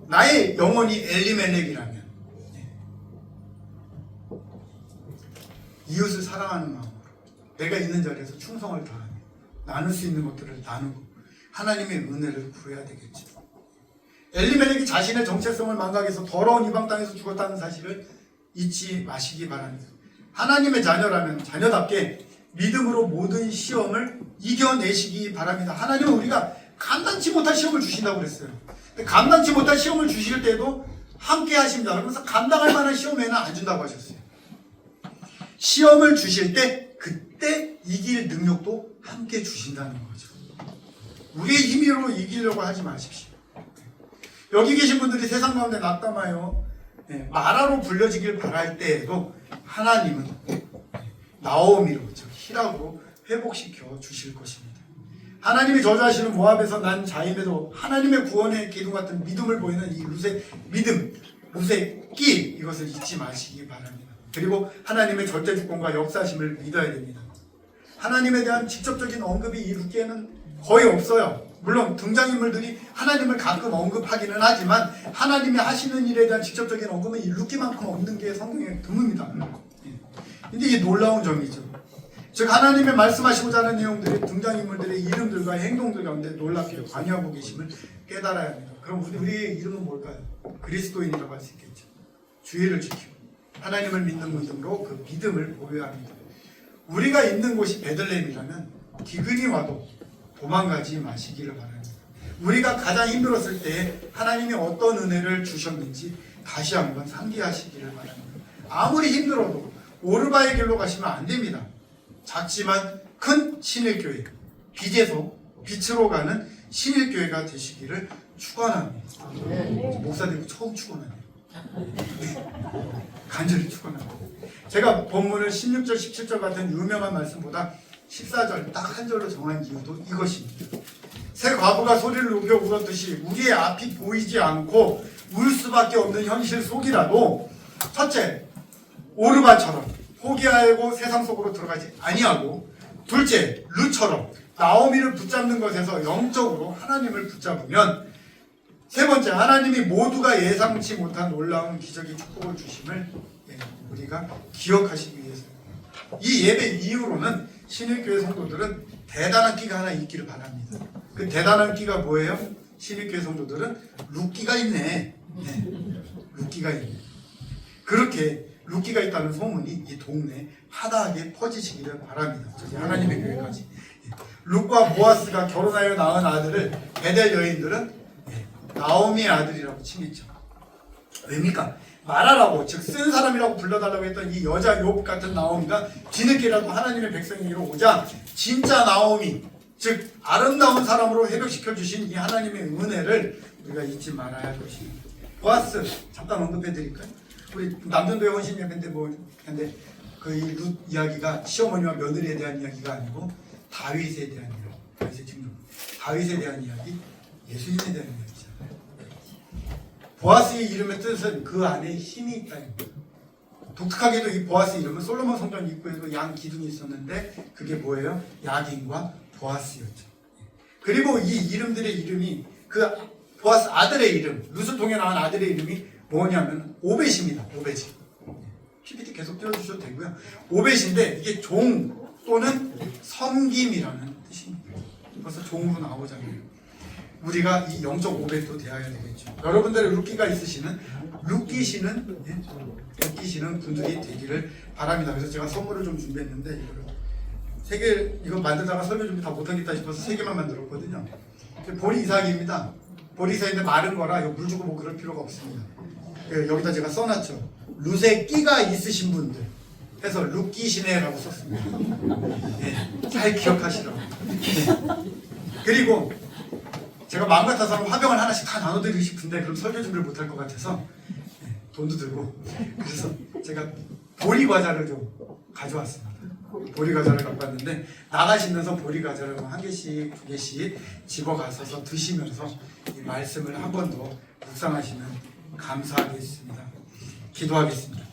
나의 영혼이 엘리멜렉이라면 이웃을 사랑하는 마음으로 내가 있는 자리에서 충성을 다하며 나눌 수 있는 것들을 나누고 하나님의 은혜를 구해야 되겠죠. 엘리멜렉이 자신의 정체성을 망각해서 더러운 이방 땅에서 죽었다는 사실을 잊지 마시기 바랍니다. 하나님의 자녀라면 자녀답게 믿음으로 모든 시험을 이겨내시기 바랍니다. 하나님은 우리가 감당치 못할 시험을 주신다고 그랬어요. 감당치 못할 시험을 주실 때도 함께 하십니다. 그러면서 감당할 만한 시험에는 안 준다고 하셨어요. 시험을 주실 때 그때 이길 능력도 함께 주신다는 거죠. 우리의 힘으로 이기려고 하지 마십시오. 여기 계신 분들이 세상 가운데 낙담하여 마라로 불려지길 바랄 때에도 하나님은 나오미로, 즉 히락으로 회복시켜 주실 것입니다. 하나님이 저주하시는 모압에서 난 자임에도 하나님의 구원의 기둥 같은 믿음을 보이는 이 룻의 믿음, 룻의 끼, 이것을 잊지 마시기 바랍니다. 그리고 하나님의 절대 주권과 역사심을 믿어야 됩니다. 하나님에 대한 직접적인 언급이 이 룻기에는 거의 없어요. 물론 등장인물들이 하나님을 가끔 언급하기는 하지만 하나님이 하시는 일에 대한 직접적인 언급은 이 룻기만큼 없는 게 성경에 드뭅니다. 근데 이게 놀라운 점이죠. 즉 하나님의 말씀하시고자 하는 내용들이 등장인물들의 이름들과 행동들 가운데 놀랍게 관여하고 계심을 깨달아야 합니다. 그럼 우리의 이름은 뭘까요? 그리스도인이라고 할 수 있겠죠. 주의를 지키고 하나님을 믿는 믿음으로 그 믿음을 보여야 합니다. 우리가 있는 곳이 베들레헴이라면 기근이 와도 도망가지 마시기를 바랍니다. 우리가 가장 힘들었을 때 하나님이 어떤 은혜를 주셨는지 다시 한번 상기하시기를 바랍니다. 아무리 힘들어도 오르바의 길로 가시면 안 됩니다. 작지만 큰 신일교회, 빛에서 빛으로 가는 신일교회가 되시기를 축원합니다. 목사님 처음 축원하네요. 간절히 축원합니다. 제가 본문을 16절, 17절 같은 유명한 말씀보다 14절 딱 한 절로 정한 이유도 이것입니다. 새 과부가 소리를 높여 울었듯이 우리의 앞이 보이지 않고 울 수밖에 없는 현실 속이라도 첫째, 오르바처럼 포기하고 세상 속으로 들어가지 아니하고, 둘째, 룻처럼 나오미를 붙잡는 것에서 영적으로 하나님을 붙잡으면, 세 번째, 하나님이 모두가 예상치 못한 놀라운 기적의 축복을 주심을 우리가 기억하시기 위해서입니다. 이 예배 이후로는 신일교회 성도들은 대단한 끼가 하나 있기를 바랍니다. 그 대단한 끼가 뭐예요? 신일교회 성도들은 룻기가 있네. 룻기가 있네. 그렇게 룻기가 있다는 소문이 이 동네에 화다하게 퍼지시기를 바랍니다. 저기 하나님의 교회까지. 룻과 보아스가 결혼하여 낳은 아들을 베델 여인들은 나오미의 아들이라고 칭했죠. 왜입니까? 말하라고, 즉 쓴 사람이라고 불러달라고 했던 이 여자 욥 같은 나오미가 뒤늦게라도 하나님의 백성에게로 오자 진짜 나오미, 즉 아름다운 사람으로 회복시켜 주신 이 하나님의 은혜를 우리가 잊지 말아야 할 것입니다. 보아스 잠깐 언급해 드릴까요? 우리 남전도의 헌신 예배인데 근데 그 룻 이야기가 시어머니와 며느리에 대한 이야기가 아니고 다윗에 대한 이야기, 다윗에 대한 이야기, 예수님에 대한 이야기잖아요. 보아스의 이름의 뜻은 그 안에 힘이 있다는 거예요. 독특하게도 이 보아스 이름은 솔로몬 성전 입구에도 양 기둥이 있었는데 그게 뭐예요? 야긴과 보아스였죠. 그리고 이 이름들의 이름이 그 보아스 아들의 이름, 룻을 통해 나온 아들의 이름이 뭐냐면 오벳입니다. 오벳이. PPT 계속 띄워주셔도 되고요. 오벳인데 이게 종 또는 섬김이라는 뜻입니다. 벌써 종으로 나오잖아요. 우리가 이 영적 오벳도 되어야 되겠죠. 여러분들의 룻기가 있으시는 룻기시는 분들이 되기를 바랍니다. 그래서 제가 선물을 좀 준비했는데 이거를 세 개, 이거 만들다가 설명 준비 다 못하겠다 싶어서 3개만 만들었거든요. 보리 이삭입니다. 보리 이삭인데 마른 거라 이거 물 주고 뭐 그럴 필요가 없습니다. 여기다 제가 써놨죠. 룻에 끼가 있으신 분들 해서 룻기시네라고 썼습니다. 네, 잘 기억하시라고. 네. 그리고 제가 마음 같아서는 화병을 하나씩 다 나눠드리고 싶은데 그럼 설교 준비를 못할 것 같아서 돈도 들고, 그래서 제가 보리 과자를 좀 가져왔습니다. 보리 과자를 갖고 왔는데 나가시면서 보리 과자를 1개씩 2개씩 집어가셔서 드시면서 이 말씀을 한 번 더 묵상하시면 감사하겠습니다. 기도하겠습니다.